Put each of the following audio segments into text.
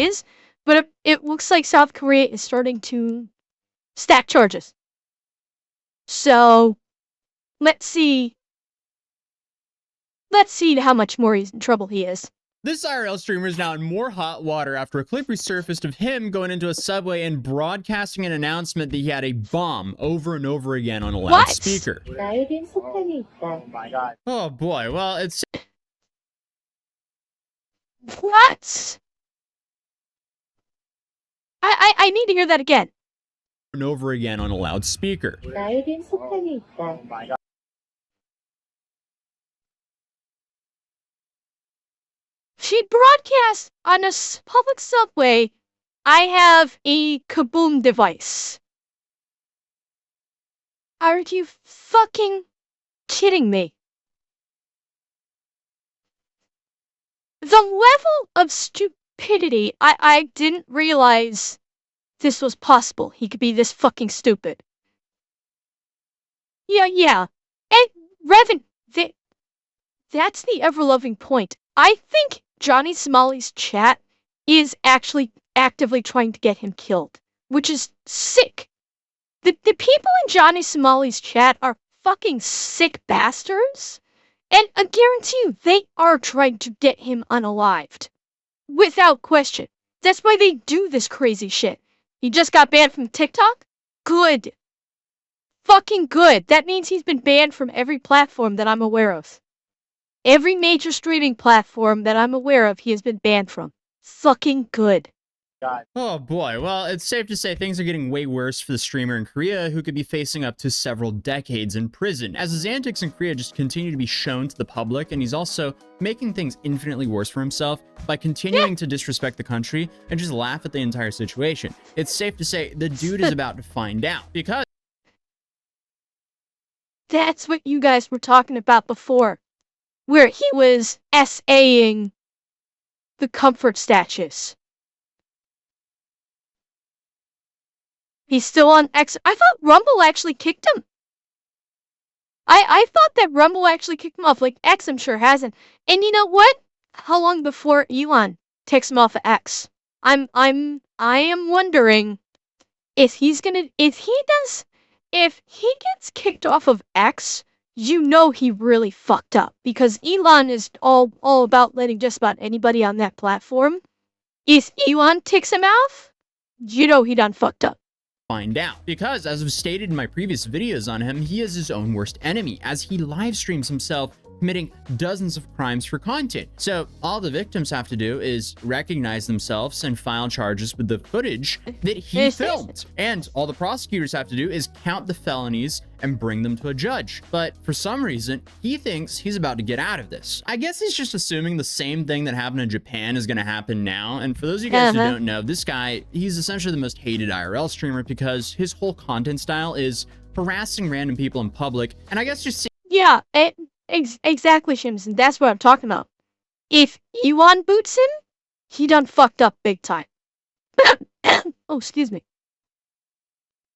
is, but it looks like South Korea is starting to stack charges. So, let's see how much more in trouble he is. This IRL streamer is now in more hot water after a clip resurfaced of him going into a subway and broadcasting an announcement that he had a bomb over and over again on a loudspeaker. Oh my god. Oh boy, well, it's... What? I need to hear that again. And over again on a loudspeaker. Oh my god. She broadcasts on a public subway. I have a kaboom device. Are you fucking kidding me? The level of stupidity, I didn't realize this was possible. He could be this fucking stupid. Yeah. And Revan, that's the ever-loving point. I think Johnny Somali's chat is actually actively trying to get him killed, which is sick. The people in Johnny Somali's chat are fucking sick bastards, and I guarantee you they are trying to get him unalived. Without question. That's why they do this crazy shit. He just got banned from TikTok? Good. Fucking good. That means he's been banned from every platform that I'm aware of. Every major streaming platform that I'm aware of, he has been banned from. Fucking good. God. Oh boy, well, it's safe to say things are getting way worse for the streamer in Korea who could be facing up to several decades in prison, as his antics in Korea just continue to be shown to the public, and he's also making things infinitely worse for himself by continuing to disrespect the country and just laugh at the entire situation. It's safe to say the dude is about to find out, because... That's what you guys were talking about before, where he was SAing the comfort statues. He's still on X. I thought Rumble actually kicked him. I thought that Rumble actually kicked him off. Like, X, I'm sure hasn't. And you know what? How long before Elon takes him off of X? I am wondering if he gets kicked off of X, you know he really fucked up, because Elon is all about letting just about anybody on that platform. If Elon takes him off, you know he done fucked up. Find out, because as I've stated in my previous videos on him, he is his own worst enemy, as he live streams himself committing dozens of crimes for content. So all the victims have to do is recognize themselves and file charges with the footage that he filmed. And all the prosecutors have to do is count the felonies and bring them to a judge. But for some reason, he thinks he's about to get out of this. I guess he's just assuming the same thing that happened in Japan is going to happen now. And for those of you guys who don't know, this guy, he's essentially the most hated IRL streamer because his whole content style is harassing random people in public. And I guess just... Yeah, exactly, Shimson. That's what I'm talking about. If Elon boots him, he done fucked up big time. Oh, excuse me.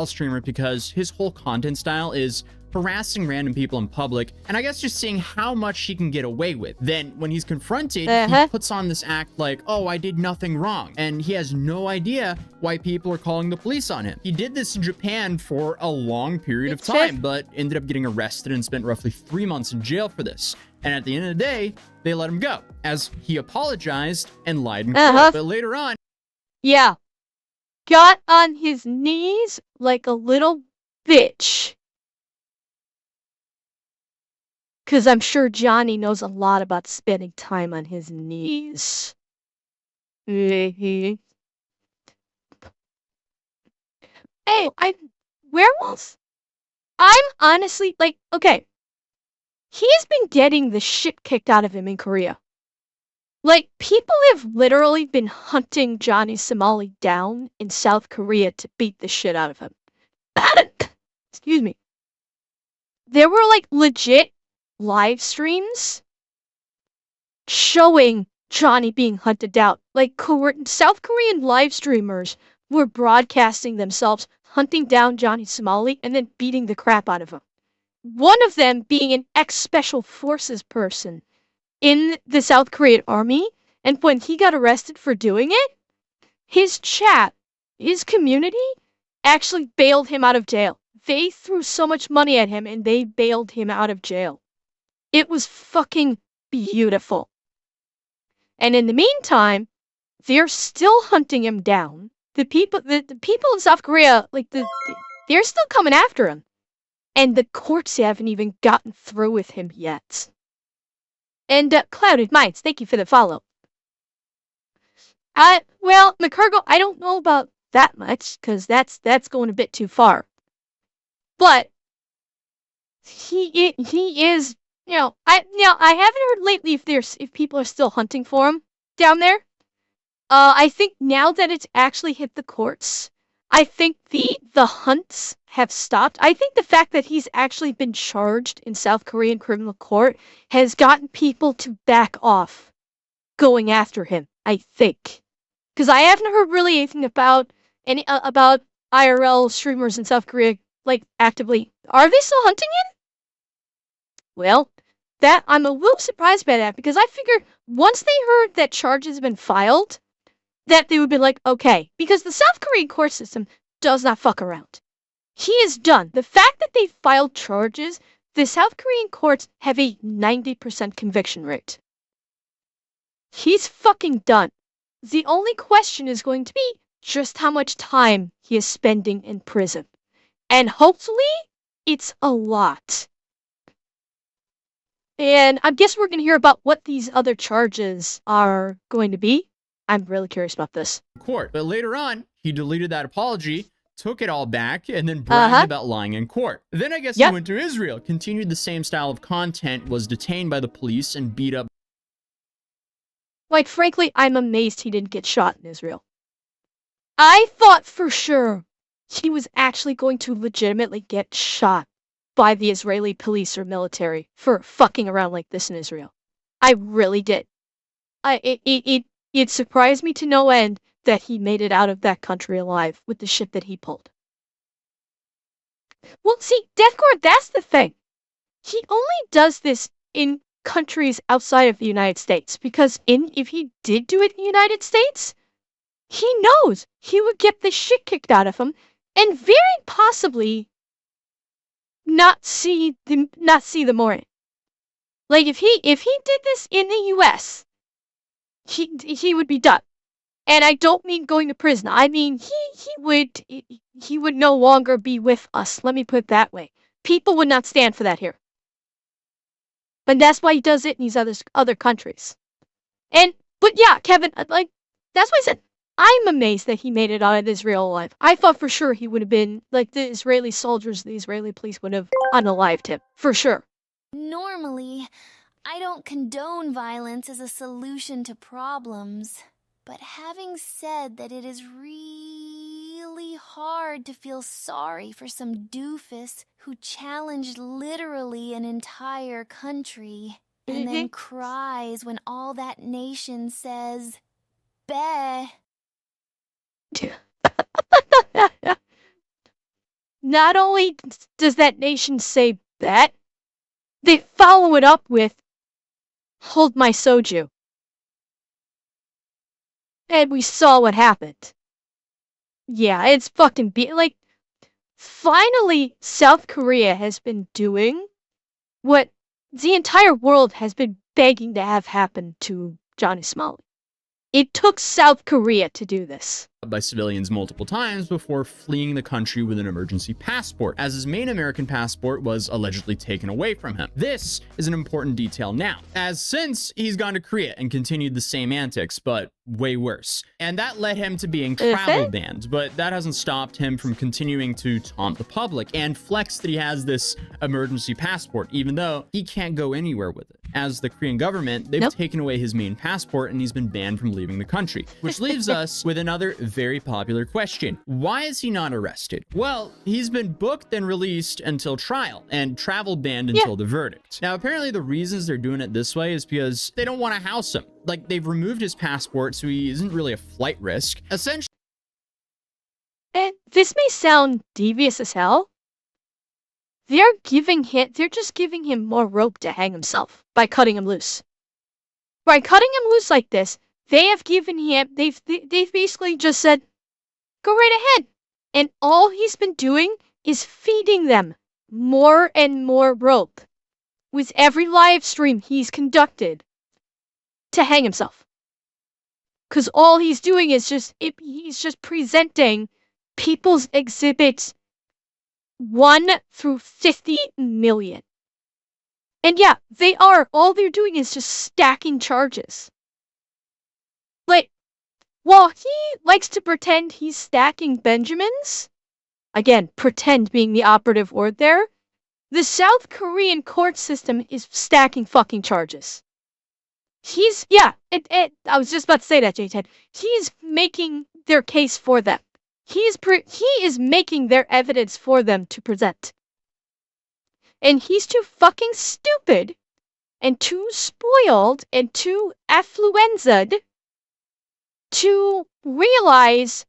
Streamer because his whole content style is harassing random people in public, and I guess just seeing how much he can get away with. Then when he's confronted, he puts on this act like, oh, I did nothing wrong, and he has no idea why people are calling the police on him. He did this in Japan for a long period of time, but ended up getting arrested and spent roughly 3 months in jail for this. And at the end of the day, they let him go, as he apologized and lied in court. But later on... Yeah. Got on his knees like a little bitch. Because I'm sure Johnny knows a lot about spending time on his knees. Hey, werewolves? I'm honestly, like, okay. He's been getting the shit kicked out of him in Korea. Like, people have literally been hunting Johnny Somali down in South Korea to beat the shit out of him. Excuse me. There were, like, legit live streams showing Johnny being hunted down. Like, South Korean live streamers were broadcasting themselves hunting down Johnny Somali and then beating the crap out of him. One of them being an ex-special forces person in the South Korean army, and when he got arrested for doing it, his chat, his community, actually bailed him out of jail. They threw so much money at him and they bailed him out of jail. It was fucking beautiful. And in the meantime, they're still hunting him down. The people in South Korea, they're still coming after him. And the courts haven't even gotten through with him yet. And Clouded Minds, thank you for the follow. Well, McCurgle, I don't know about that much, because that's going a bit too far. But he is, I haven't heard lately if people are still hunting for him down there. I think now that it's actually hit the courts, I think the hunts have stopped. I think the fact that he's actually been charged in South Korean criminal court has gotten people to back off going after him, I think. Because I haven't heard really anything about IRL streamers in South Korea, actively. Are they still hunting him? Well, that I'm a little surprised by that, because I figured once they heard that charges have been filed, that they would be like, okay, because the South Korean court system does not fuck around. He is done. The fact that they filed charges, the South Korean courts have a 90% conviction rate. He's fucking done. The only question is going to be just how much time he is spending in prison. And hopefully, it's a lot. And I guess we're going to hear about what these other charges are going to be. I'm really curious about this. Court. But later on, he deleted that apology, took it all back, and then bragged about lying in court. Then I guess he went to Israel, continued the same style of content, was detained by the police, and beat up. Like, frankly, I'm amazed he didn't get shot in Israel. I thought for sure he was actually going to legitimately get shot by the Israeli police or military for fucking around like this in Israel. I really did. It surprised me to no end that he made it out of that country alive with the shit that he pulled. Well, see, Deathcore, that's the thing. He only does this in countries outside of the United States, because if he did do it in the United States, he knows he would get the shit kicked out of him and very possibly not see the morning. Like, if he did this in the US, he would be done. And I don't mean going to prison. I mean he would no longer be with us. Let me put it that way. People would not stand for that here. But that's why he does it in these other countries. But yeah, Kevin, that's why I said I'm amazed that he made it out of Israel alive. I thought for sure he would have been, like, the Israeli soldiers, the Israeli police would have unalived him. For sure. Normally, I don't condone violence as a solution to problems. But having said that, it is really hard to feel sorry for some doofus who challenged literally an entire country and then cries when all that nation says, "Beh." Not only does that nation say that, they follow it up with, "Hold my soju." And we saw what happened. Yeah, it's fucking finally, South Korea has been doing what the entire world has been begging to have happen to Johnny Smalley. It took South Korea to do this. By civilians multiple times before fleeing the country with an emergency passport, as his main American passport was allegedly taken away from him. This is an important detail now, as since he's gone to Korea and continued the same antics, but way worse. And that led him to being travel banned, but that hasn't stopped him from continuing to taunt the public and flex that he has this emergency passport, even though he can't go anywhere with it. As the Korean government, they've taken away his main passport and he's been banned from leaving the country, which leaves us with another very popular question. Why is he not arrested? Well, he's been booked and released until trial and travel banned until the verdict. Now, apparently the reasons they're doing it this way is because they don't want to house him. Like, they've removed his passport, so he isn't really a flight risk. Essentially, and this may sound devious as hell. They're just giving him more rope to hang himself by cutting him loose. By cutting him loose like this, They have given him, they've basically just said, go right ahead. And all he's been doing is feeding them more and more rope with every live stream he's conducted to hang himself. Because all he's doing is he's just presenting people's exhibits 1 through 50 million. And yeah, all they're doing is just stacking charges. Like, while he likes to pretend he's stacking Benjamins, again, pretend being the operative word there, the South Korean court system is stacking fucking charges. I was just about to say that, J-Ted. He's making their case for them. He is making their evidence for them to present. And he's too fucking stupid and too spoiled and too affluenza'd to realize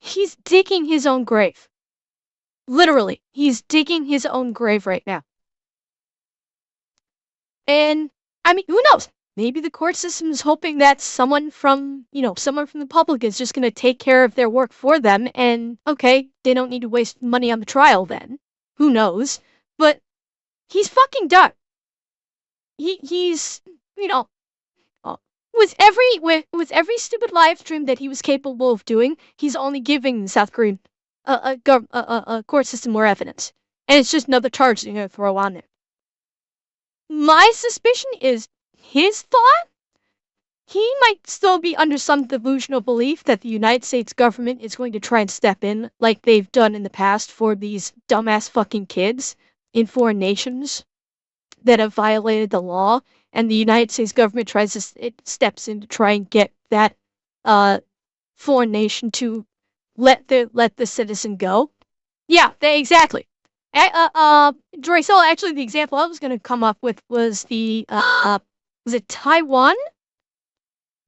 he's digging his own grave. Literally, he's digging his own grave right now. And, I mean, who knows? Maybe the court system is hoping that someone from the public is just going to take care of their work for them, and, okay, they don't need to waste money on the trial then. Who knows? But he's fucking done. He's, with every stupid live stream that he was capable of doing, he's only giving the South Korean court system more evidence. And it's just another charge they're going to throw on there. My suspicion is his thought, he might still be under some delusional belief that the United States government is going to try and step in like they've done in the past for these dumbass fucking kids in foreign nations that have violated the law, and the United States government steps in to try and get that foreign nation to let the citizen go. Yeah, exactly. Dracel, actually, the example I was going to come up with was was it Taiwan?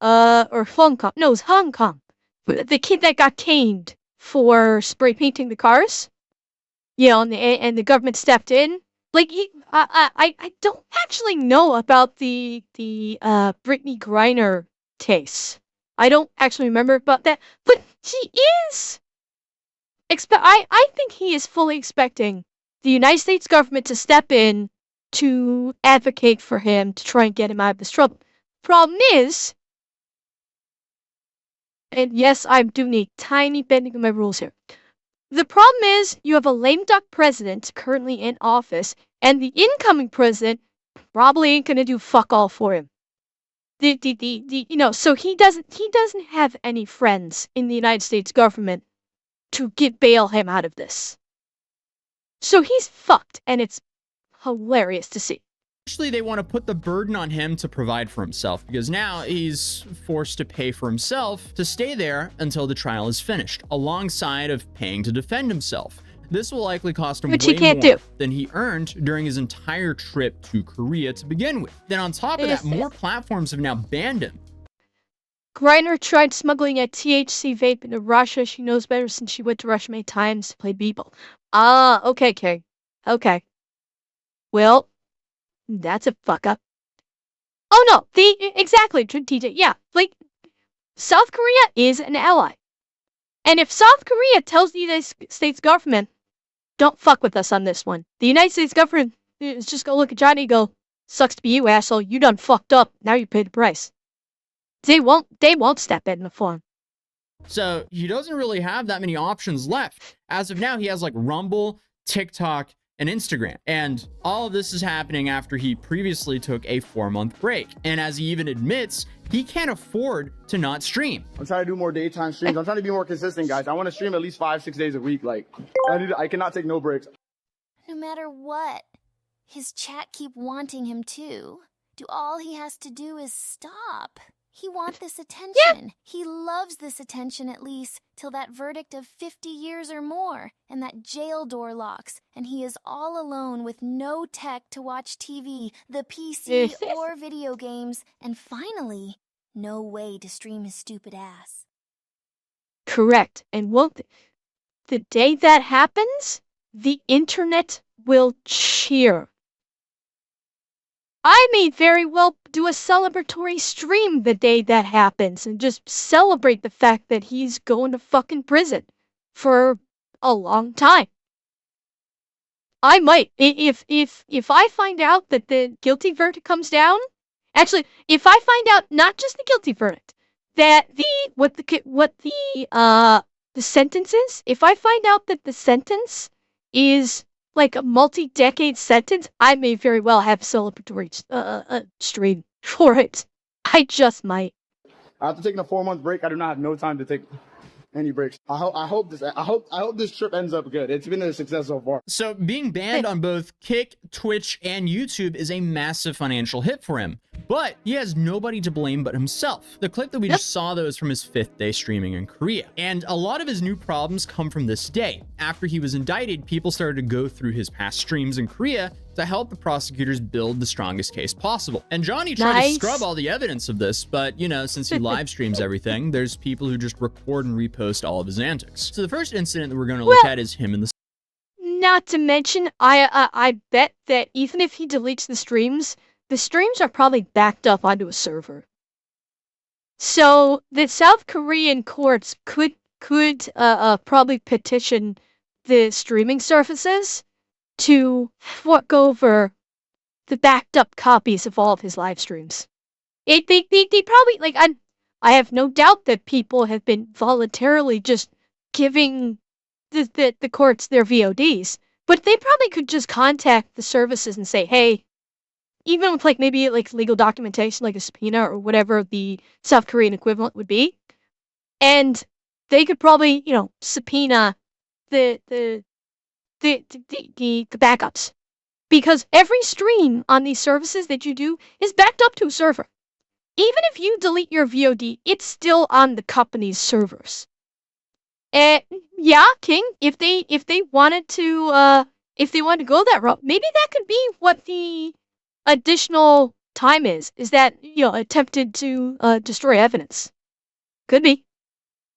Or Hong Kong? No, it was Hong Kong. The kid that got caned for spray painting the cars. And the government stepped in. Like, I don't actually know about the Brittany Griner case. I don't actually remember about that, but he is. I think he is fully expecting the United States government to step in to advocate for him to try and get him out of this trouble. Problem is, and yes, I'm doing a tiny bending of my rules here. The problem is, you have a lame duck president currently in office, and the incoming president probably ain't gonna do fuck all for him. So he doesn't have any friends in the United States government to bail him out of this. So he's fucked, and it's hilarious to see. Actually, they want to put the burden on him to provide for himself, because now he's forced to pay for himself to stay there until the trial is finished, alongside of paying to defend himself. This will likely cost him way more than he earned during his entire trip to Korea to begin with. Then on top of that, more platforms have now banned him. Griner tried smuggling a THC vape into Russia. She knows better since she went to Russia many times to play Beeple. Okay, Kay. Okay. Well, that's a fuck up. Oh no, exactly, TJ. Yeah, like, South Korea is an ally. And if South Korea tells the United States government, don't fuck with us on this one, the United States government is just gonna look at Johnny and go, sucks to be you, asshole, you done fucked up, now you paid the price. They won't step in the form. So he doesn't really have that many options left. As of now, he has like Rumble, TikTok, and Instagram. And all of this is happening after he previously took a 4-month break. And as he even admits, he can't afford to not stream. I'm trying to do more daytime streams. I'm trying to be more consistent, guys. I want to stream at least 5-6 days a week. Like, I cannot take no breaks. No matter what, his chat keep wanting him to. All he has to do is stop. He wants this attention. Yeah. He loves this attention, at least, till that verdict of 50 years or more, and that jail door locks, and he is all alone with no tech to watch TV, the PC, or video games, and finally, no way to stream his stupid ass. Correct. And the day that happens, the internet will cheer. I may very well do a celebratory stream the day that happens and just celebrate the fact that he's going to fucking prison for a long time. I might. If I find out that the guilty verdict comes down, actually, if I find out not just the guilty verdict, that the sentence is, if I find out that the sentence is like a multi-decade sentence, I may very well have a celebratory stream for it. I just might. After taking a 4-month break, I do not have no time to take any breaks. I hope this trip ends up good. It's been a success so far. So being banned on both Kick, Twitch, and YouTube is a massive financial hit for him. But he has nobody to blame but himself. The clip that we just saw, though, is from his 5th day streaming in Korea. And a lot of his new problems come from this day. After he was indicted, people started to go through his past streams in Korea to help the prosecutors build the strongest case possible. And Johnny tried to scrub all the evidence of this, but, you know, since he live streams everything, there's people who just record and repost all of his antics. So the first incident that we're going to look at is him in the... Not to mention, I bet that even if he deletes the streams are probably backed up onto a server. So the South Korean courts could probably petition the streaming services to fork over the backed up copies of all of his live streams. They probably, like, I have no doubt that people have been voluntarily just giving the courts their VODs, but they probably could just contact the services and say, hey, even with, like, maybe, like, legal documentation, like a subpoena or whatever the South Korean equivalent would be, and they could probably, you know, subpoena the backups. Because every stream on these services that you do is backed up to a server. Even if you delete your VOD, it's still on the company's servers. Yeah, King, if they wanted to go that route, maybe that could be what the additional time is that, you know, attempted to destroy evidence. Could be.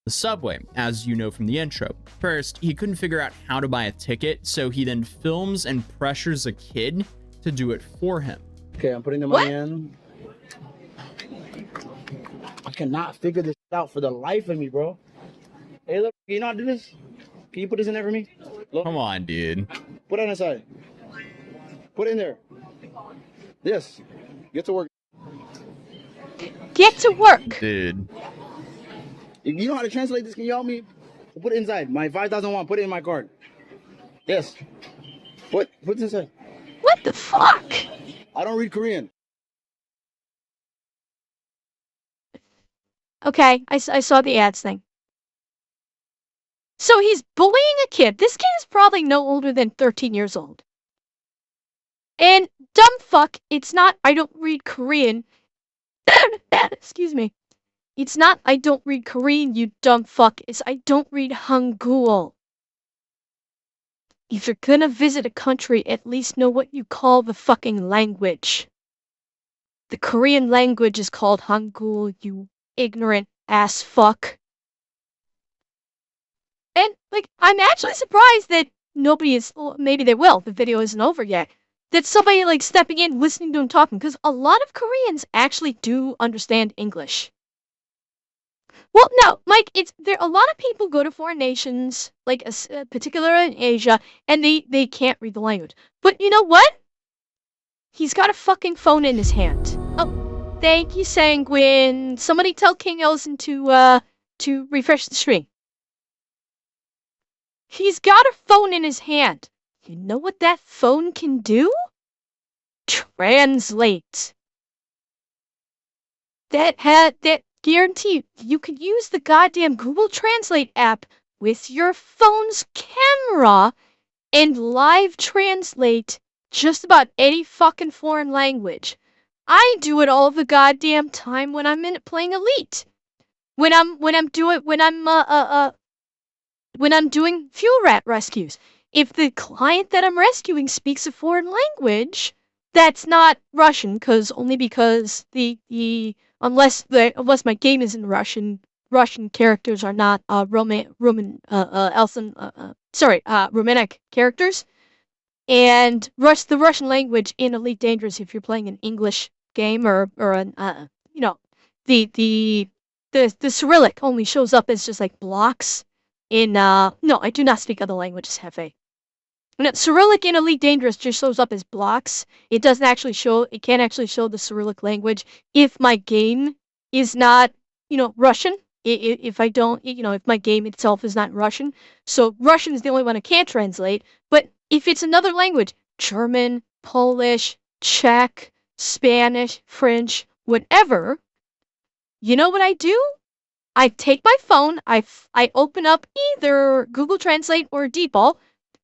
The subway, as you know from the intro. First, he couldn't figure out how to buy a ticket, so he then films and pressures a kid to do it for him. Okay, I'm putting the money in. I cannot figure this out for the life of me, bro. Hey, look, can you not do this? Can you put this in there for me? Look. Come on, dude. Put it on the side. Put it in there. Yes. Get to work. Get to work. Dude. You know how to translate this? Can you help me? Put it inside. My 5,001. Put it in my card. Yes. Put this inside. What the fuck? I don't read Korean. Okay, I saw the ads thing. So he's bullying a kid. This kid is probably no older than 13 years old. And dumb fuck, it's not I don't read Korean. Excuse me. It's not I don't read Korean, you dumb fuck. It's I don't read Hangul. If you're gonna visit a country, at least know what you call the fucking language. The Korean language is called Hangul, you ignorant ass fuck. And, like, I'm actually surprised that nobody is, well, maybe they will, the video isn't over yet, that somebody, like, stepping in, listening to him talking, because a lot of Koreans actually do understand English. Well, no, Mike, a lot of people go to foreign nations, like, particularly in Asia, and they can't read the language. But you know what? He's got a fucking phone in his hand. Oh, thank you, Sanguine. Somebody tell King Elson to refresh the screen. He's got a phone in his hand. You know what that phone can do? Translate. That guarantee you could use the goddamn Google Translate app with your phone's camera and live translate just about any fucking foreign language. I do it all the goddamn time when I'm playing Elite. When I'm doing fuel rat rescues. If the client that I'm rescuing speaks a foreign language, that's not Russian, because unless my game is in Russian characters are not Romanic characters. And the Russian language in Elite Dangerous, if you're playing an English game or an the Cyrillic only shows up as just like blocks in no, I do not speak other languages, Hefe. No, Cyrillic in Elite Dangerous just shows up as blocks. It doesn't actually show, it can't actually show the Cyrillic language if my game is not, Russian. If I don't, if my game itself is not Russian. So Russian is the only one I can't translate. But if it's another language, German, Polish, Czech, Spanish, French, whatever, you know what I do? I take my phone, I open up either Google Translate or Deepal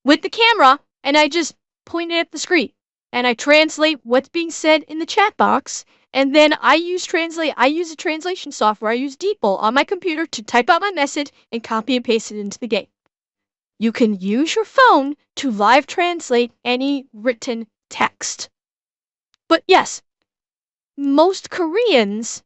with the camera, and I just point it at the screen. And I translate what's being said in the chat box, and then I use a translation software. I use Deepal on my computer to type out my message and copy and paste it into the game. You can use your phone to live translate any written text. But yes, most Koreans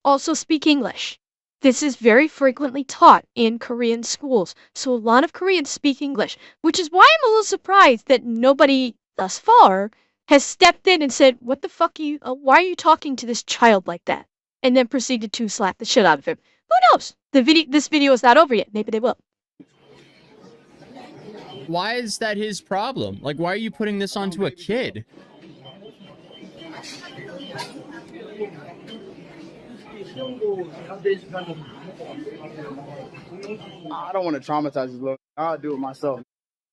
also speak English. This is very frequently taught in Korean schools, so a lot of Koreans speak English, which is why I'm a little surprised that nobody thus far has stepped in and said, "What the fuck why are you talking to this child like that?" And then proceeded to slap the shit out of him. Who knows? This video is not over yet. Maybe they will. Why is that his problem? Like, why are you putting this onto a kid? I don't want to traumatize this little. I'll do it myself.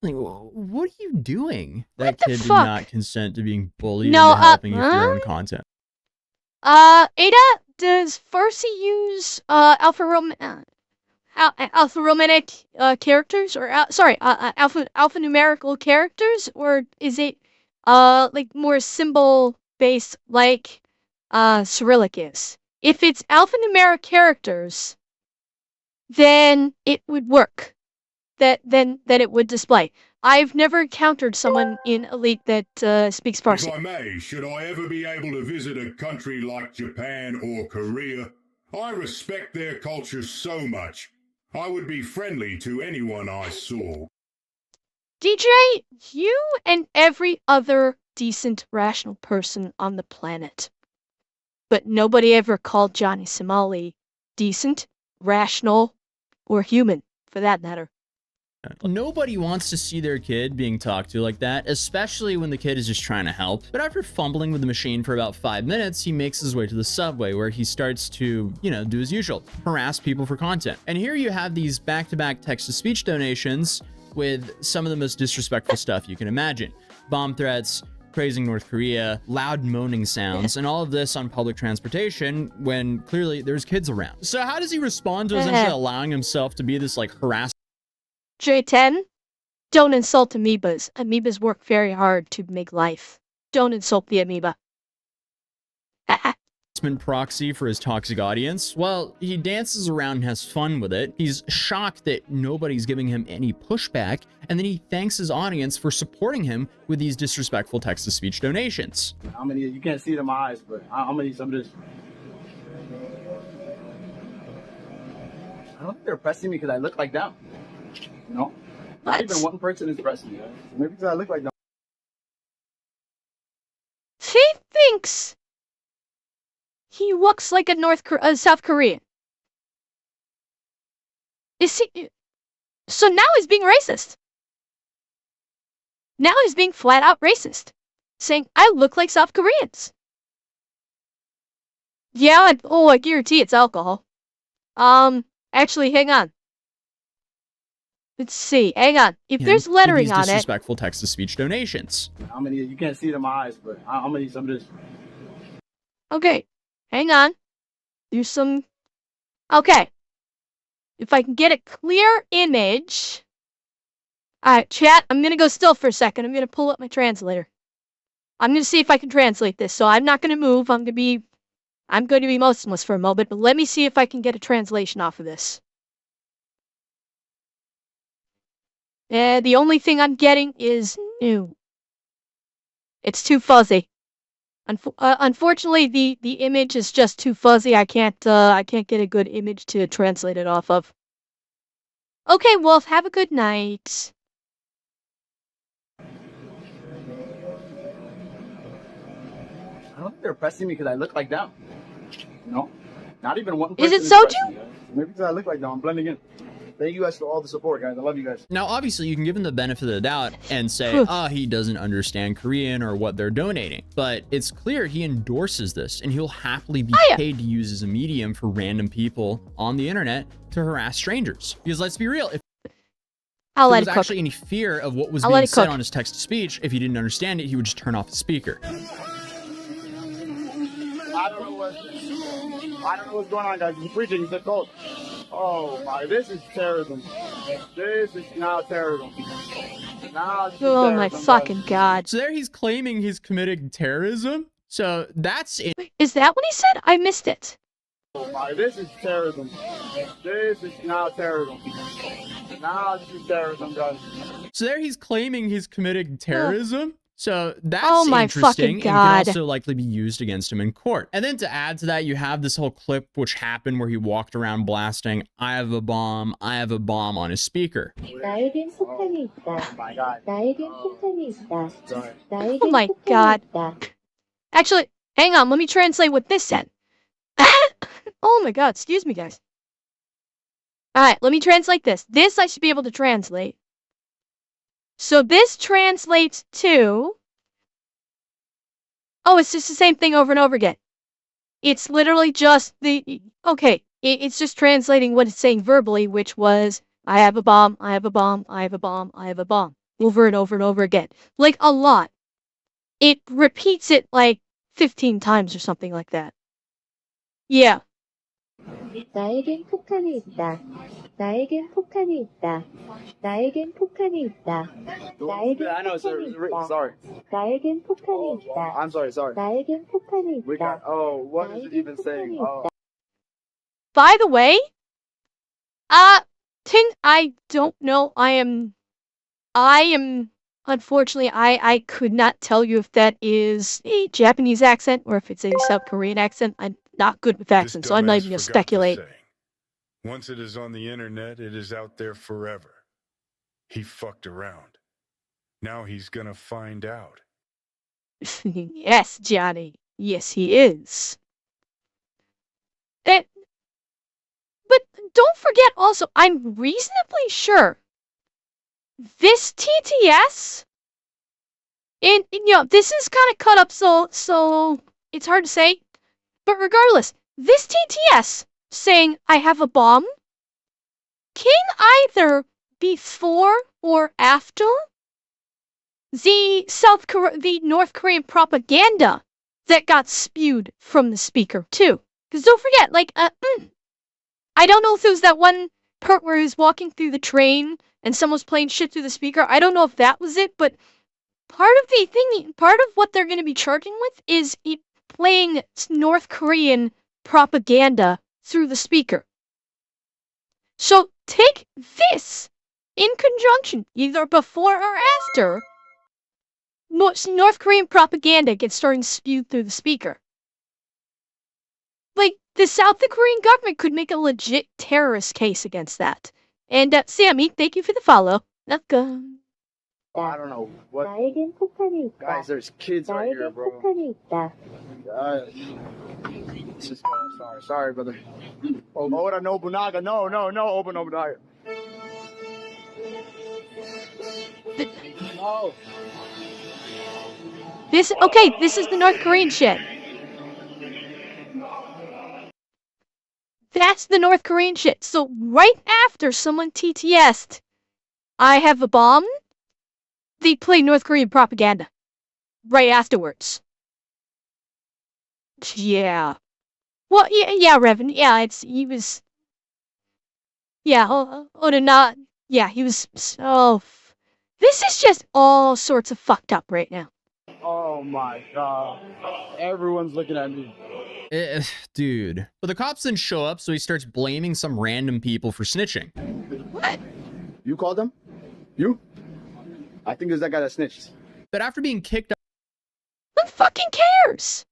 Like, what are you doing? What That the kid did fuck? not consent to being bullied No, into helping you for your own content. Ada, does Farsi use alphanumeric characters, or alphanumerical characters, or is it like more symbol based like Cyrillic is? If it's alphanumeric characters, then it would work. Then it would display. I've never encountered someone in Elite that speaks Farsi. If I may, should I ever be able to visit a country like Japan or Korea, I respect their culture so much. I would be friendly to anyone I saw. DJ, you and every other decent, rational person on the planet. But nobody ever called Johnny Somali decent, rational, or human, for that matter. Nobody wants to see their kid being talked to like that, especially when the kid is just trying to help. But after fumbling with the machine for about 5 minutes, he makes his way to the subway where he starts to, do his usual, harass people for content. And here you have these back-to-back text-to-speech donations with some of the most disrespectful stuff you can imagine. Bomb threats, praising North Korea, loud moaning sounds, and all of this on public transportation when clearly there's kids around. So how does he respond to essentially allowing himself to be this like harassment? J10, don't insult amoebas. Amoebas work very hard to make life. Don't insult the amoeba. Proxy for his toxic audience? Well, he dances around and has fun with it. He's shocked that nobody's giving him any pushback, and then he thanks his audience for supporting him with these disrespectful text-to-speech donations. How many? You can't see it in my eyes, but how many? Some of this. I don't think they're pressing me because I look like them. No, not even one person is pressing me. Maybe because I look like them. He thinks he looks like a South Korean. Is he? So now he's being racist. Now he's being flat out racist, saying I look like South Koreans. Yeah, I guarantee it's alcohol. Actually, hang on. Let's see. Hang on. If there's lettering on it. Disrespectful text-to-speech donations. How many? You can't see it in my eyes, but how many? Some of this. Okay. Hang on. There's some. Okay. If I can get a clear image. Alright, chat. I'm gonna go still for a second. I'm gonna pull up my translator. I'm gonna see if I can translate this. So I'm not gonna move. I'm gonna be motionless for a moment, but let me see if I can get a translation off of this. The only thing I'm getting is new. It's too fuzzy. Unfortunately, the image is just too fuzzy. I can't get a good image to translate it off of. Okay, Wolf, have a good night. I don't think they're pressing me because I look like them. No, not even one Is person it Soju? pressing me, guys. Maybe because I look like them. I'm blending in. Thank you guys for all the support, guys. I love you guys. Now, obviously, you can give him the benefit of the doubt and say, he doesn't understand Korean or what they're donating. But it's clear he endorses this, and he'll happily be paid to use as a medium for random people on the internet to harass strangers. Because let's be real, if there was actually any fear of what was being said on his text-to-speech, if he didn't understand it, he would just turn off the speaker. I don't know what's going on, guys. He's preaching. He's a cult. Oh my, this is terrorism. This is now terrorism. Oh my fucking god. So there he's claiming he's committing terrorism? So that's it. Is that what he said? I missed it. Oh my, this is terrorism. This is now terrorism. Now this is terrorism, guys. So there he's claiming he's committing terrorism? So that's fucking interesting and god. can also likely be used against him in court. And then to add to that, you have this whole clip which happened where he walked around blasting, I have a bomb on his speaker. 나에겐 폭탄이 있다. Oh my god. 나에겐 폭탄이 있다. Sorry. 나에겐 Oh my 폭탄이 god. 있다. Actually, hang on, let me translate what this said. Oh my god, excuse me, guys. Alright, let me translate this. This I should be able to translate. So this translates to... Oh, it's just the same thing over and over again. It's literally just the... Okay, it's just translating what it's saying verbally, which was, I have a bomb, I have a bomb, I have a bomb, I have a bomb. Over and over and over again. Like, a lot. It repeats it, like, 15 times or something like that. Yeah. 나에겐 폭탄이 있다. 나에겐 폭탄이 있다. 나에겐 폭탄이 있다. 나에겐 I know, sir. 폭탄이 있다. Sorry. 나에겐 폭탄이 있다. I'm sorry. 나에겐 폭탄이 We got, 있다. what is it even saying? Oh. By the way, Ting, I don't know. I am, unfortunately, I could not tell you if that is a Japanese accent or if it's a South Korean accent. I'm not good with accents, so I'm not even going to speculate. Once it is on the internet, it is out there forever. He fucked around. Now he's gonna find out. Yes, Johnny. Yes, he is. But don't forget also, I'm reasonably sure this TTS, and you know, this is kind of cut up so it's hard to say, but regardless, this TTS saying I have a bomb can either before or after the North Korean propaganda that got spewed from the speaker too. Because don't forget, like, I don't know if it was that one part where he was walking through the train and someone was playing shit through the speaker. I don't know if that was it, but part of what they're going to be charging with is playing North Korean propaganda through the speaker. So take this in conjunction, either before or after North Korean propaganda gets started spewed through the speaker. Like, the South Korean government could make a legit terrorist case against that. And Sammy, thank you for the follow. Let's go. I don't know what. 나에겐 폭탄이 있다. Guys, there's kids right here, 나에겐 bro. 폭탄이 있다. Let's just go. Sorry, brother. Oda Nobunaga. No, Oda Nobunaga. No. This is the North Korean shit. That's the North Korean shit. So right after someone TTS'd, I have a bomb, they play North Korean propaganda. Right afterwards. Yeah. Well, yeah, Revan. Yeah, he was. Yeah, Oda yeah, he was so. This is just all sorts of fucked up right now. Oh my god. Everyone's looking at me. Dude. But the cops then show up, so he starts blaming some random people for snitching. What? You called them? You? I think it's that guy that snitched. But after being kicked out, Who fucking cares?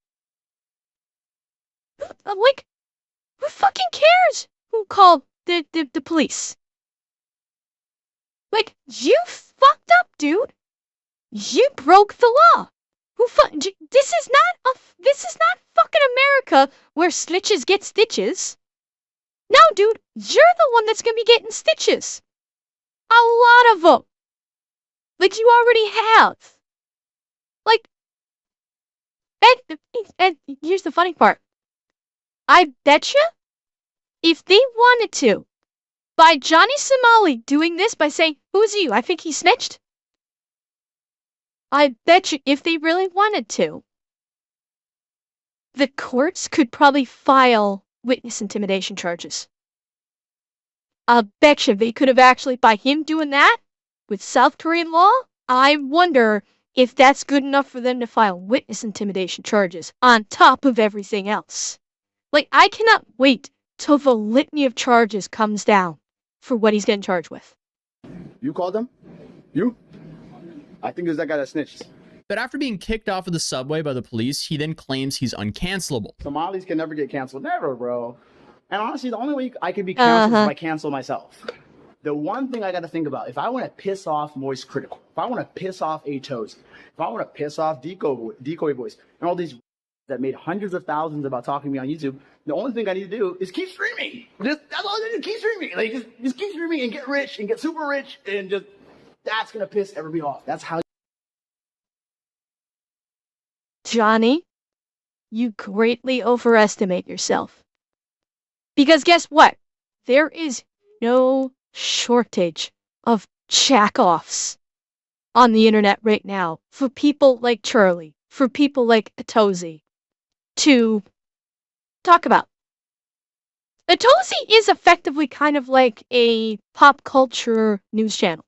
Like, who fucking cares who called the police? Like, you fucked up, dude. You broke the law. This is not fucking America where snitches get stitches. No, dude, you're the one that's gonna be getting stitches. A lot of them. Like you already have. Like, and here's the funny part. I betcha if they wanted to, by Johnny Somali doing this by saying, "Who's you? I think he snitched." I bet you if they really wanted to, the courts could probably file witness intimidation charges. I'll bet you they could have actually, by him doing that with South Korean law, I wonder if that's good enough for them to file witness intimidation charges on top of everything else. Like, I cannot wait till the litany of charges comes down for what he's getting charged with. You called them? You? I think it's that guy that snitched. But after being kicked off of the subway by the police, he then claims he's uncancelable. Somalis can never get canceled. Never, bro. And honestly, the only way I can be canceled is if I cancel myself. The one thing I got to think about, if I want to piss off Moist Critical, if I want to piss off Atozy, if I want to piss off Decoy Boys, and all these that made hundreds of thousands about talking to me on YouTube, the only thing I need to do is keep streaming. That's all I need to keep streaming. Like, just keep streaming and get rich and get super rich, and just, that's going to piss everybody off. That's how. Johnny, you greatly overestimate yourself. Because guess what? There is no shortage of jack-offs on the internet right now for people like Charlie, for people like Atozy to talk about. Atozy is effectively kind of like a pop culture news channel.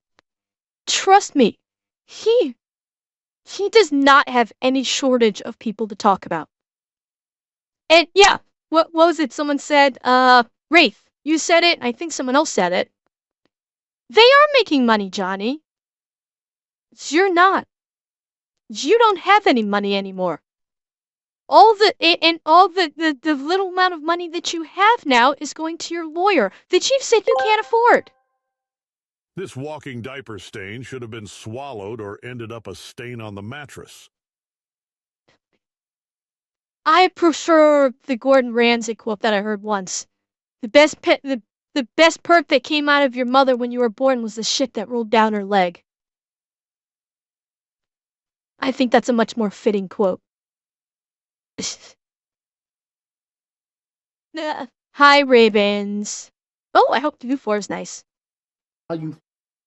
Trust me, he does not have any shortage of people to talk about. And yeah, what was it? Someone said, Wraith, you said it, I think someone else said it. They are making money, Johnny. You're not. You don't have any money anymore. All the little amount of money that you have now is going to your lawyer that you've said you can't afford. This walking diaper stain should have been swallowed or ended up a stain on the mattress. I prefer the Gordon Ramsay quote that I heard once. The best perk that came out of your mother when you were born was the shit that rolled down her leg. I think that's a much more fitting quote. Hi, Ravens. Oh, I hope 2-4 is nice. How you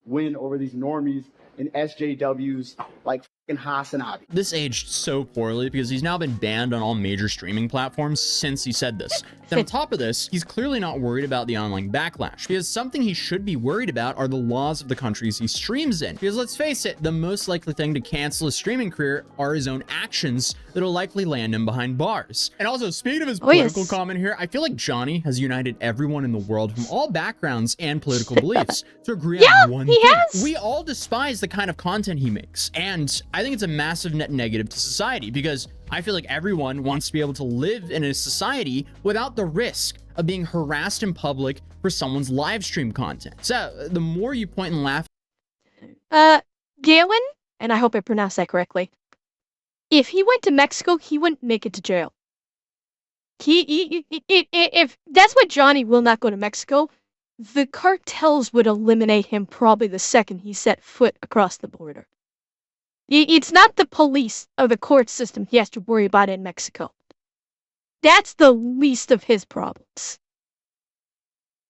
win over these normies and SJWs like fucking Hasanabi. This aged so poorly because he's now been banned on all major streaming platforms since he said this. Then on top of this, he's clearly not worried about the online backlash, because something he should be worried about are the laws of the countries he streams in. Because let's face it, the most likely thing to cancel his streaming career are his own actions that'll likely land him behind bars. And also, speaking of his political comment here, I feel like Johnny has united everyone in the world from all backgrounds and political beliefs to agree on one thing. Has. We all despise the kind of content he makes, and I think it's a massive net negative to society, because I feel like everyone wants to be able to live in a society without the risk of being harassed in public for someone's live stream content. So the more you point and laugh. Galen, and I hope I pronounced that correctly, if he went to Mexico, he wouldn't make it to jail. If that's what Johnny will not go to Mexico, the cartels would eliminate him probably the second he set foot across the border. It's not the police or the court system he has to worry about in Mexico. That's the least of his problems.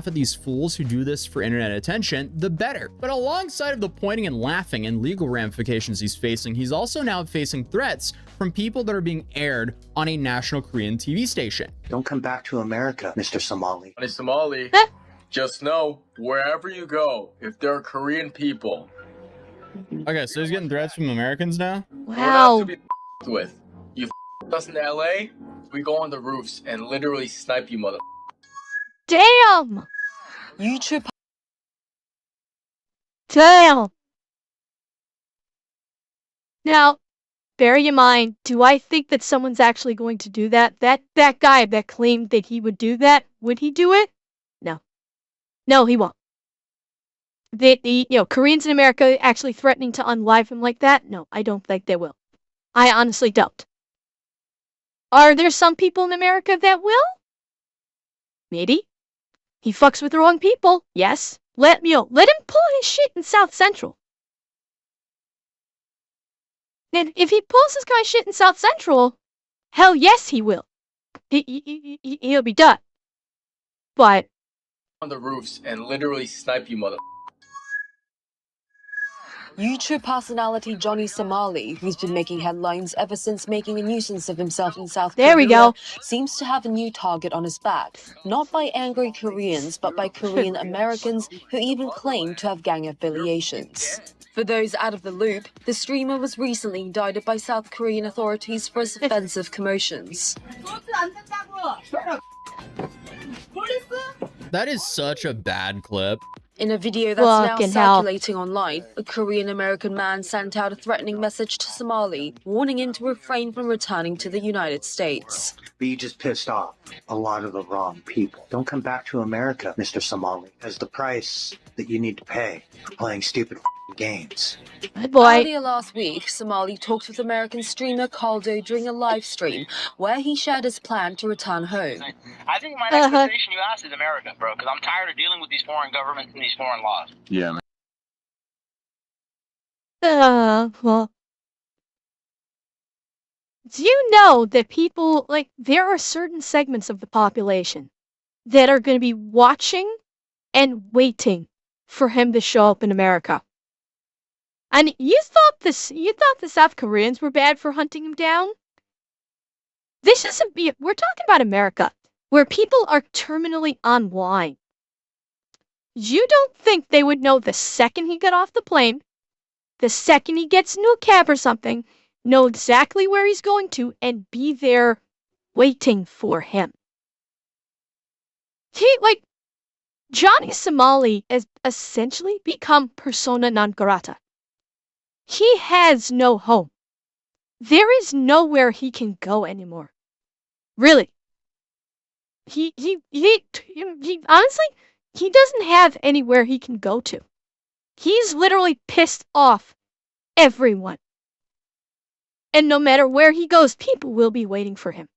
At these fools who do this for internet attention, the better. But alongside of the pointing and laughing and legal ramifications he's facing, he's also now facing threats from people that are being aired on a national Korean TV station. Don't come back to America, Mr. Somali. Hey, Somali, just know, wherever you go, if there are Korean people. Okay, so he's getting threats from Americans now? Wow. We're not to be with. You us in LA, we go on the roofs and literally snipe you, mother. Damn! YouTube. Damn! Now, bear in mind, do I think that someone's actually going to do that? That guy that claimed that he would do that, would he do it? No. No, he won't. Koreans in America actually threatening to unlive him like that? No, I don't think they will. I honestly don't. Are there some people in America that will? Maybe. He fucks with the wrong people. Yes. Let him pull his shit in South Central. And if he pulls this guy's shit in South Central, hell yes he will. He'll be done. But On the roofs and literally snipe you, mother. YouTube personality Johnny Somali, who's been making headlines ever since making a nuisance of himself in South Korea, we go. seems to have a new target on his back. Not by angry Koreans, but by Korean Americans who even claim to have gang affiliations. For those out of the loop, the streamer was recently indicted by South Korean authorities for his offensive commotions. That is such a bad clip. In a video that's Fucking now circulating online, a Korean-American man sent out a threatening message to Somali, warning him to refrain from returning to the United States. But you just pissed off a lot of the wrong people. Don't come back to America, Mr. Somali, as the price that you need to pay for playing stupid games. Good boy. Earlier last week, Somali talked with American streamer Caldo during a live stream where he shared his plan to return home. I think my next destination you asked is America, bro, because I'm tired of dealing with these foreign governments and these foreign laws. Yeah, man. Well. Do you know that people, like, there are certain segments of the population that are going to be watching and waiting for him to show up in America? And you thought the South Koreans were bad for hunting him down? This isn't, we're talking about America, where people are terminally online. You don't think they would know the second he got off the plane, the second he gets into a cab or something, know exactly where he's going to, and be there waiting for him? Johnny Somali has essentially become persona non grata. He has no home. There is nowhere he can go anymore. Really. He honestly, he doesn't have anywhere he can go to. He's literally pissed off everyone. And no matter where he goes, people will be waiting for him.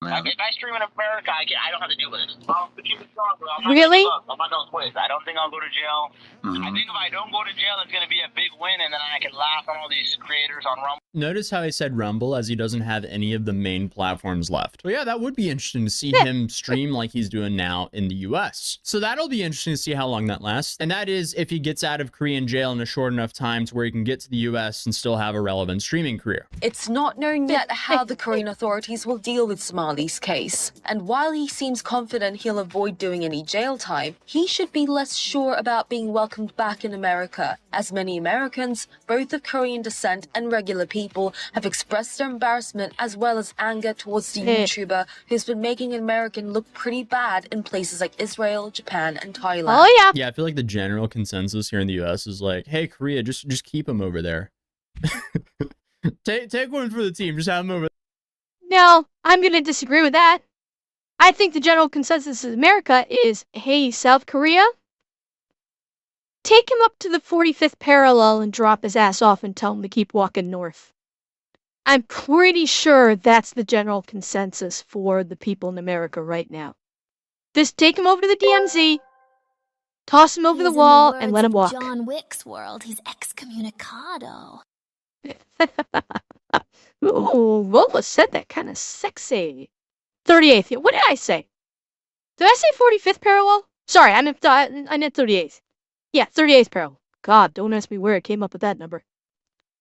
If I stream in America, I don't have to deal with it. Really? I'm not going to quit. I don't think I'll go to jail. I think if I don't go to jail, it's going to be a big win, and then I can laugh on all these creators on Rumble. Notice how he said Rumble as he doesn't have any of the main platforms left. But yeah, that would be interesting to see him stream like he's doing now in the US. So that'll be interesting to see how long that lasts. And that is if he gets out of Korean jail in a short enough time to where he can get to the US and still have a relevant streaming career. It's not known yet how the Korean authorities will deal with Somali's case. And while he seems confident he'll avoid doing any jail time, he should be less sure about being welcomed back in America, as many Americans, both of Korean descent and regular people, have expressed their embarrassment as well as anger towards the YouTuber who's been making an American look pretty bad in places like Israel, Japan, and Thailand. Oh yeah. Yeah, I feel like the general consensus here in the US is like, hey, Korea, just keep him over there. take one for the team, just have him over there. No, I'm going to disagree with that. I think the general consensus in America is, hey, South Korea, take him up to the 45th parallel and drop his ass off and tell him to keep walking north. I'm pretty sure that's the general consensus for the people in America right now. Just take him over to the DMZ, toss him over the wall, and let him walk. John Wick's world, he's excommunicado. Ooh, Lola said that kind of sexy. 38th. Yeah, what did I say? Did I say 45th parallel? Sorry, I meant 38th. Yeah, 38th parallel. God, don't ask me where I came up with that number.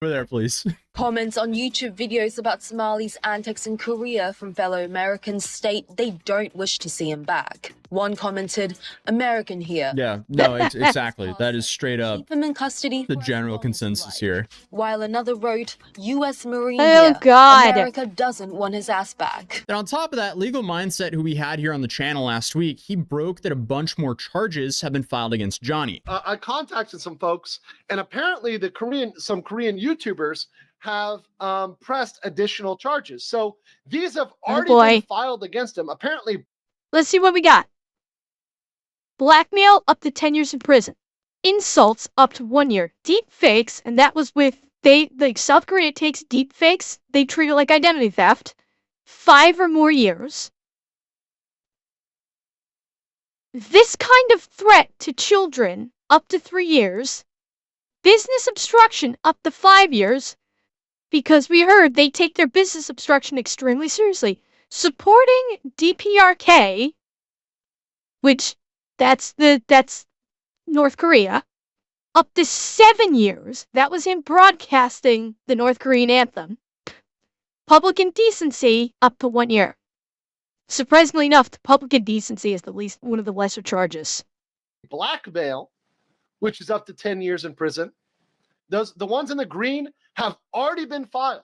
Over there, please. Comments on YouTube videos about Somali's antics in Korea from fellow Americans state they don't wish to see him back. One commented, "American here." Yeah, no, exactly. That is straight up Keep him in custody the general consensus here. While another wrote, "U.S. Marine Oh, here. God. America doesn't want his ass back." And on top of that, Legal Mindset, who we had here on the channel last week, he broke that a bunch more charges have been filed against Johnny. I contacted some folks, and apparently some Korean YouTubers have pressed additional charges. So these have already been filed against him. Apparently. Let's see what we got. Blackmail up to 10 years in prison. Insults up to 1 year. Deep fakes, and that was with South Korea takes deep fakes, they treat it like identity theft. 5 or more years. This kind of threat to children, up to 3 years. Business obstruction, up to 5 years. Because we heard they take their business obstruction extremely seriously. Supporting DPRK, which that's North Korea, up to 7 years. That was him broadcasting the North Korean anthem. Public indecency, up to 1 year. Surprisingly enough, the public indecency is one of the lesser charges. Blackmail, which is up to 10 years in prison. The ones in the green have already been filed.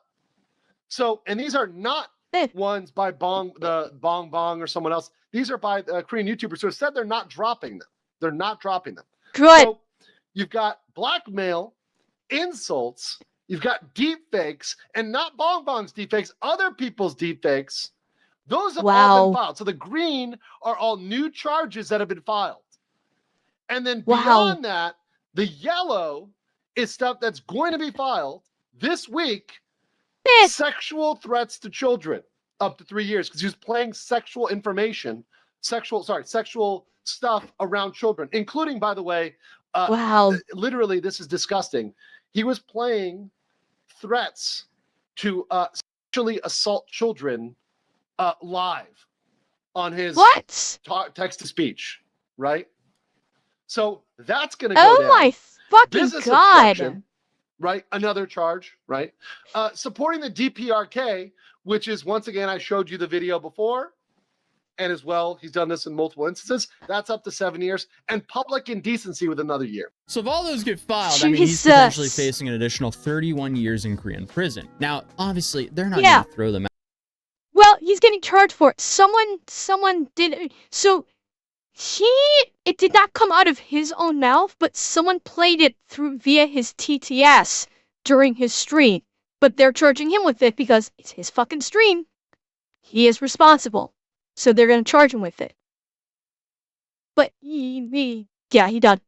So, and these are not ones by Bong or someone else. These are by Korean YouTubers who have said they're not dropping them. They're not dropping them. Good. So you've got blackmail, insults, you've got deep fakes, and not Bong's deep fakes, other people's deep fakes. Those have all been filed. So the green are all new charges that have been filed. And then beyond that, the yellow is stuff that's going to be filed this week. Sexual threats to children up to 3 years, because he was playing sexual stuff around children, including, by the way, literally, this is disgusting. He was playing threats to sexually assault children live on his text to speech, right? So that's going to go down. Oh my fucking Business God. obstruction, right? Another charge, right? Supporting the DPRK, which is, once again, I showed you the video before, and as well, he's done this in multiple instances. That's up to 7 years, and public indecency with another year. So if all those get filed, I mean, he's potentially facing an additional 31 years in Korean prison. Now, obviously, they're not going to throw them out. Well, he's getting charged for it. Someone did. So it did not come out of his own mouth, but someone played it via his TTS during his stream. But they're charging him with it because it's his fucking stream. He is responsible. So they're going to charge him with it. But he done.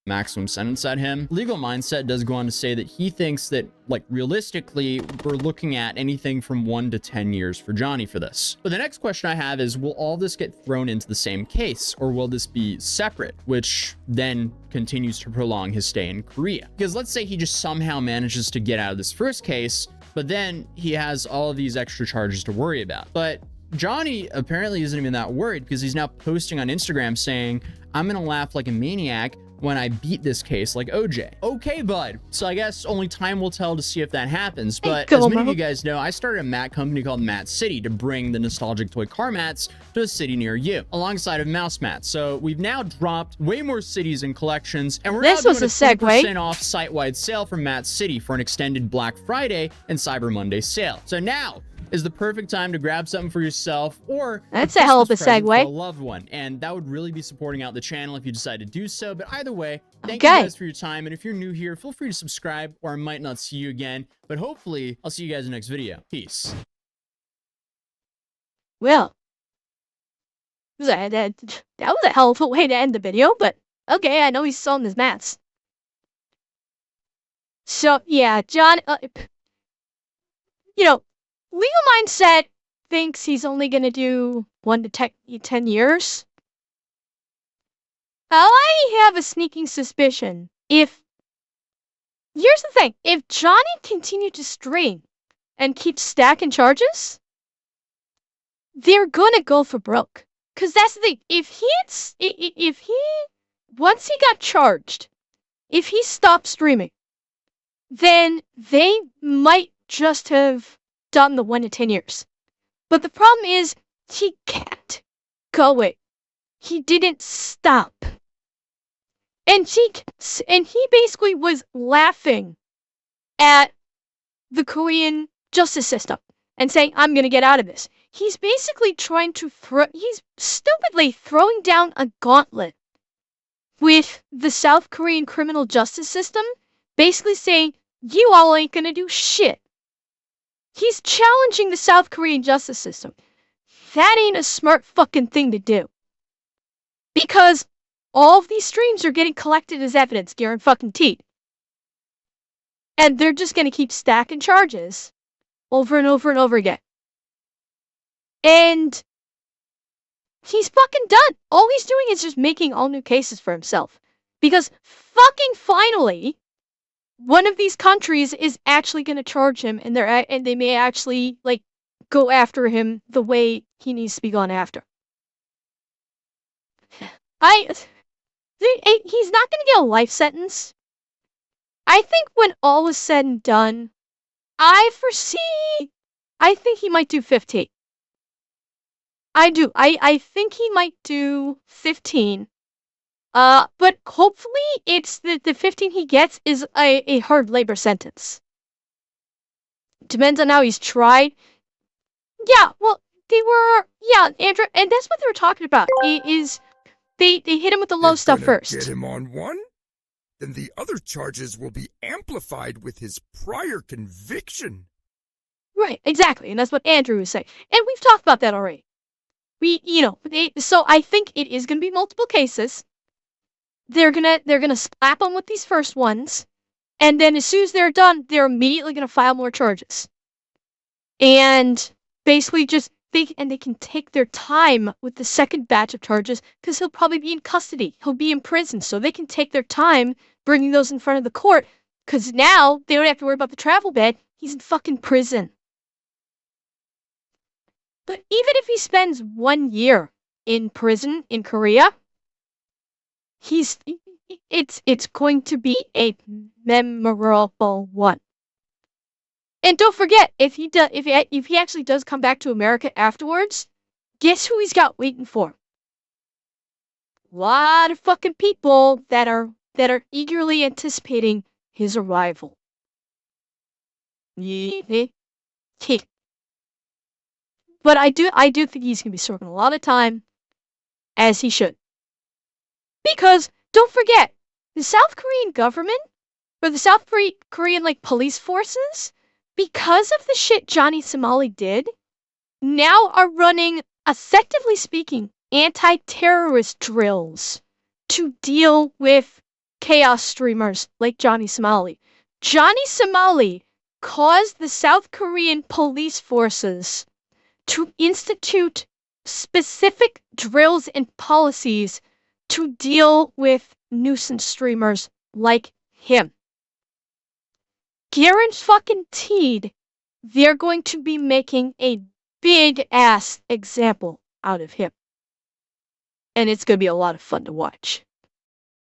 Maximum sentence at him. Legal Mindset does go on to say that he thinks that, like, realistically, we're looking at anything from 1 to 10 years for Johnny for this. But the next question I have is, will all this get thrown into the same case, or will this be separate, which then continues to prolong his stay in Korea? Because let's say he just somehow manages to get out of this first case, but then he has all of these extra charges to worry about. But Johnny apparently isn't even that worried, because he's now posting on Instagram saying, "I'm gonna laugh like a maniac when I beat this case like OJ." Okay, bud. So I guess only time will tell to see if that happens. But as many of you guys know, I started a mat company called Mat City to bring the nostalgic toy car mats to a city near you, alongside of Mouse Mats. So we've now dropped way more cities and collections, and we're now doing a 20% off site-wide sale from Mat City for an extended Black Friday and Cyber Monday sale. So now is the perfect time to grab something for yourself, or that's a hell of a segue, for a loved one, and that would really be supporting out the channel if you decide to do so. But either way, thank you guys for your time, and if you're new here, feel free to subscribe, or I might not see you again, but hopefully I'll see you guys in the next video. Peace. Well, that was a hell of a way to end the video, but okay, I know he's selling his mats. So yeah, John, Legal Mindset thinks he's only going to do 1 to 10 years. I have a sneaking suspicion. Here's the thing. If Johnny continued to stream and keep stacking charges, they're going to go for broke. Because that's the thing. Once he got charged, if he stopped streaming, then they might just have done the 1 to 10 years. But the problem is, he kept going. He didn't stop. And he basically was laughing at the Korean justice system and saying, "I'm gonna get out of this." He's basically trying to he's stupidly throwing down a gauntlet with the South Korean criminal justice system, basically saying, "You all ain't gonna do shit." He's challenging the South Korean justice system. That ain't a smart fucking thing to do. Because all of these streams are getting collected as evidence, guaranteed. And they're just gonna keep stacking charges over and over and over again. And he's fucking done. All he's doing is just making all new cases for himself. Because fucking finally, one of these countries is actually gonna charge him, and they may actually, like, go after him the way he needs to be gone after. He's not gonna get a life sentence. I think when all is said and done, I think he might do 15. I do. I think he might do 15. But hopefully it's the 15 he gets is a hard labor sentence. Depends on how he's tried. Yeah, well, Andrew, and that's what they were talking about. Is they hit him with the low stuff first. Get him on one? Then the other charges will be amplified with his prior conviction. Right, exactly, and that's what Andrew was saying. And we've talked about that already. So I think it is gonna be multiple cases. They're gonna slap him with these first ones, and then as soon as they're done, they're immediately gonna file more charges. And basically they can take their time with the second batch of charges because he'll probably be in custody. He'll be in prison, so they can take their time bringing those in front of the court because now they don't have to worry about the travel ban. He's in fucking prison. But even if he spends 1 year in prison in Korea, it's going to be a memorable one. And don't forget, if he actually does come back to America afterwards, guess who he's got waiting for? A lot of fucking people that are eagerly anticipating his arrival. Yeah. But I do think he's gonna be serving a lot of time, as he should. Because don't forget, the South Korean government, or the South Korean like police forces, because of the shit Johnny Somali did, now are running, effectively speaking, anti-terrorist drills to deal with chaos streamers like Johnny Somali. Johnny Somali caused the South Korean police forces to institute specific drills and policies to deal with nuisance streamers like him. Guaranteed they're going to be making a big ass example out of him. And it's going to be a lot of fun to watch.